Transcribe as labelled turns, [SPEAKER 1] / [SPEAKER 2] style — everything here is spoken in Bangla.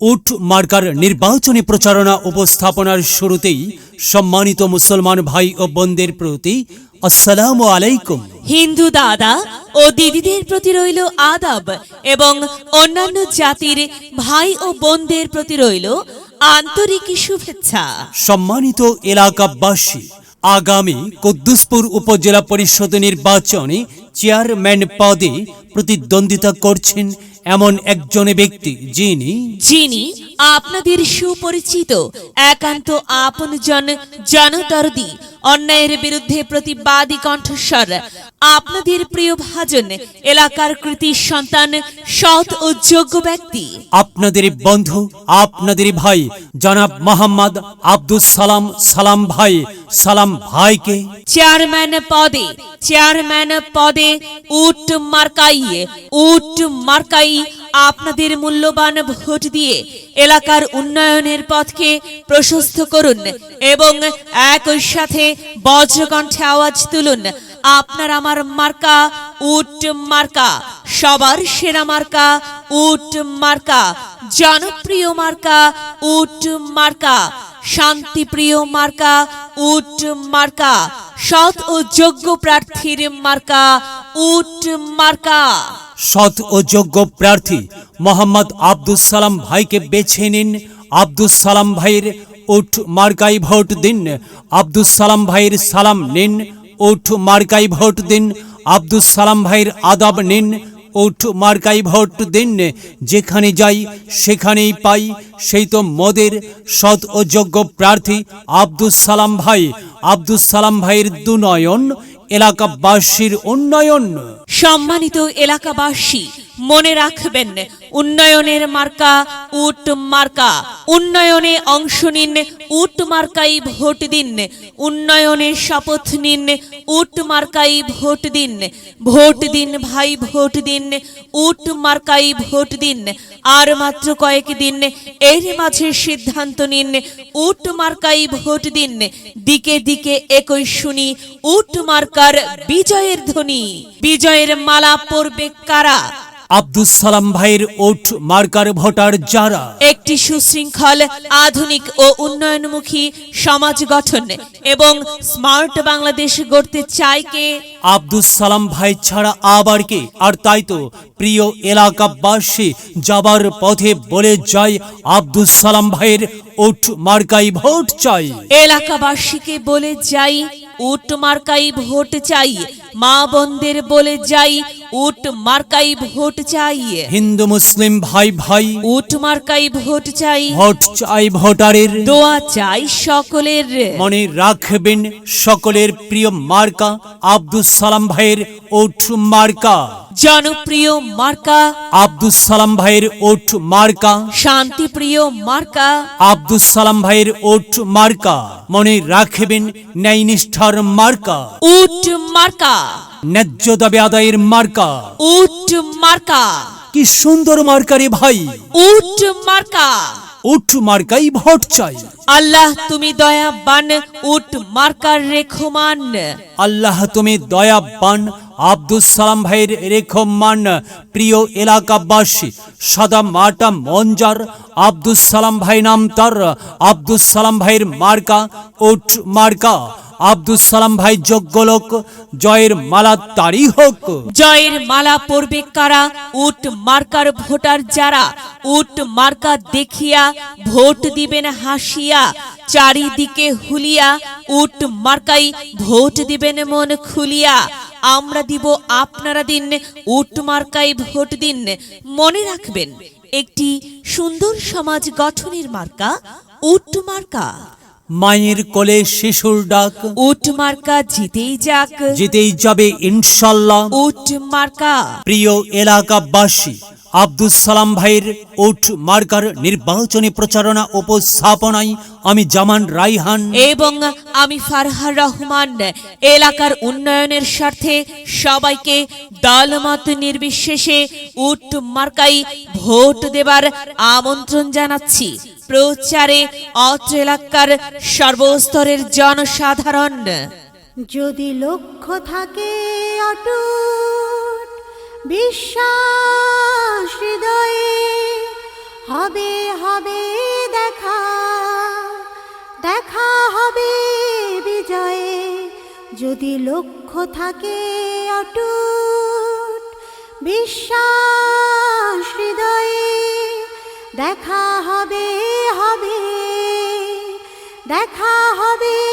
[SPEAKER 1] উট মার্কার নির্বাচনী প্রচারণা উপস্থাপনার শুরুতেই সম্মানিত মুসলমান ভাই ও বোনদের প্রতি আসসালামু আলাইকুম।
[SPEAKER 2] হিন্দু দাদা ও দিদিদের প্রতি রইল আদাব এবং অন্যান্য জাতির ভাই ও বোনদের প্রতি রইল আন্তরিক শুভেচ্ছা।
[SPEAKER 1] সম্মানিত এলাকাবাসী, আগামী কুদ্দুসপুর উপজেলা পরিষদ নির্বাচনে চেয়ারম্যান পদে প্রতিদ্বন্দ্বিতা করছেন এমন একজন ব্যক্তি যিনি
[SPEAKER 2] আপনাদের সুপরিচিত একান্ত আপনজন, জনদরদি, অন্যায়ের বিরুদ্ধে প্রতিবাদী কণ্ঠস্বর, আপনাদের প্রিয় ভাজন, এলাকার কৃতি সন্তান, সৎ ও যোগ্য ব্যক্তি,
[SPEAKER 1] আপনাদের বন্ধু, আপনাদের ভাই জনাব মোহাম্মদ আব্দুস সালাম ভাইকে
[SPEAKER 2] চেয়ারম্যান পদে উট মার্কাই আপনাদের মূল্যবান ভোট দিয়ে এলাকার উন্নয়নের পথকে প্রশস্ত করুন এবং একই সাথে বজ্রকণ্ঠে আওয়াজ তুলুন, আপনার আমার মার্কা উট মার্কা, সবার সেরা মার্কা উট মার্কা, জনপ্রিয় মার্কা উট মার্কা, শান্তিপ্রিয় মার্কা উট মার্কা, সৎ ও যোগ্য প্রার্থীর মার্কা উট মার্কা।
[SPEAKER 1] সৎ ও যোগ্য প্রার্থী মোহাম্মদ আব্দুস সালাম ভাইকে বেছে নিন। আব্দুস সালাম ভাইয়ের উট মার্কাই ভোট দিন। আব্দুস সালাম ভাইয়ের সালাম নিন, উট মার্কাই ভোট দিন। আব্দুস সালাম ভাইয়ের আদাব নিন, উট মার্কাই ভোট দিন। যেখানে যাই সেখানেই পাই সেই তো মোদের সৎ ও যোগ্য প্রার্থী আব্দুস সালাম ভাই। আব্দুস সালাম ভাইয়ের দুনয়ন, এলাকাবাসীর উন্নয়ন।
[SPEAKER 2] সম্মানিত এলাকাবাসী, মনে রাখবেন, উন্নয়নের মার্কা উট মার্কা। উন্নয়নে অংশ নিন, উট মার্কাই ভোট দিন। উন্নয়নে শপথ নিন, উট মার্কাই ভোট দিন। ভোট দিন ভাই, ভোট দিন, উট মার্কাই ভোট দিন। আর মাত্র কয়েক দিন, এর মাঝে সিদ্ধান্ত নিন, উট মার্কাই ভোট দিন। দিকে দিকে একই শুনি উট মার্কার বিজয়ের ধ্বনি। বিজয়ের মালা পরবে কারা?
[SPEAKER 1] আব্দুস সালাম ভাইয়ের উট মার্কার ভোটার যারা
[SPEAKER 2] একটি সুশৃঙ্খল, আধুনিক ও উন্নয়নমুখী সমাজ গঠন এবং স্মার্ট বাংলাদেশ গড়তে চায় কে?
[SPEAKER 1] আব্দুস সালাম ভাই ছাড়া আবার কে? আর তাই তো প্রিয় এলাকাবাসী, যাবার পথে বলে যায় আব্দুস সালাম ভাইয়ের উট মার্কাই ভোট চাই।
[SPEAKER 2] এলাকাবাসীকে বলে যাই উট মার্কাই ভোট চাই। মা বোনদের বলে যাই উট মার্কাই ভোট চাই।
[SPEAKER 1] হিন্দু মুসলিম ভাই ভাই,
[SPEAKER 2] উট মার্কাই ভোট চাই।
[SPEAKER 1] ভোট চাই ভোটারের,
[SPEAKER 2] দোয়া চাই সকলের।
[SPEAKER 1] মনে রাখবেন সকলের প্রিয় মার্কা আব্দুস সালাম ভাইয়ের উট মার্কা।
[SPEAKER 2] জনপ্রিয় মার্কা
[SPEAKER 1] আব্দুস সালাম ভাইয়ের উট মার্কা।
[SPEAKER 2] শান্তিপ্রিয় মার্কা
[SPEAKER 1] আব্দুস সালাম ভাইয়ের উট মার্কা। মনে রাখবেন ন্যায় নিষ্ঠার মার্কা
[SPEAKER 2] উট মার্কা।
[SPEAKER 1] ন্যায্য দাবি আদায়ের মার্কা
[SPEAKER 2] উট মার্কা।
[SPEAKER 1] কি সুন্দর মার্কা রে ভাই,
[SPEAKER 2] উট মার্কা।
[SPEAKER 1] উট মার্কাই ভোট চাই।
[SPEAKER 2] আল্লাহ তুমি দয়াবান, উট মার্কার রেখমান।
[SPEAKER 1] আল্লাহ তুমি দয়াবান, আব্দুস সালাম ভাইয়ের রেখমান। প্রিয় এলাকাবাসী, সাদা মাটা মঞ্জার আব্দুস সালাম ভাই নাম তার। আব্দুস সালাম ভাইয়ের মার্কা উট মার্কা। আব্দুস সালাম ভাই যোগ্য লোক, জয়ের মালা তারই হোক।
[SPEAKER 2] জয়ের মালা পরবে কারা? উট মার্কার ভোটার যারা। উট মার্কা দেখিয়া ভোট দিবেন হাসিয়া, চারিদিকে হুলিয়া। উট মার্কাই ভোট দিবেন মন খুলিয়া। আমরা দিব, আপনারা দিন, উট মার্কাই ভোট দিন। মনে রাখবেন, একটি সুন্দর সমাজ গঠনের মার্কা উট মার্কা।
[SPEAKER 1] মায়ের কোলে শিশুর ডাক,
[SPEAKER 2] উট মার্কা জিতেই যাক,
[SPEAKER 1] জিতেই যাবে ইনশাল্লাহ।
[SPEAKER 2] উট মার্কা।
[SPEAKER 1] প্রিয় এলাকাবাসী, আব্দুস সালাম ভাইয়ের উট মার্কার নির্বাচনী প্রচারণা উপস্থাপনায় আমি জামান রাইহান
[SPEAKER 2] এবং আমি ফারহার রহমান এলাকার উন্নয়নের স্বার্থে সবাইকে দলমত নির্বিশেষে উট মার্কাই ভোট দেবার আমন্ত্রণ জানাচ্ছি। প্রচারে অত্র এলাকার সর্বস্তরের জনসাধারণ।
[SPEAKER 3] যদি লক্ষ্য থাকে অটুট বিশ্বাস হৃদয়ে, হবে হবে দেখা, দেখা হবে বিজয়ে, যদি লক্ষ্য থাকে অটুট বিশ্বাস হৃদয়ে। দেখা হবে হবে, দেখা হবে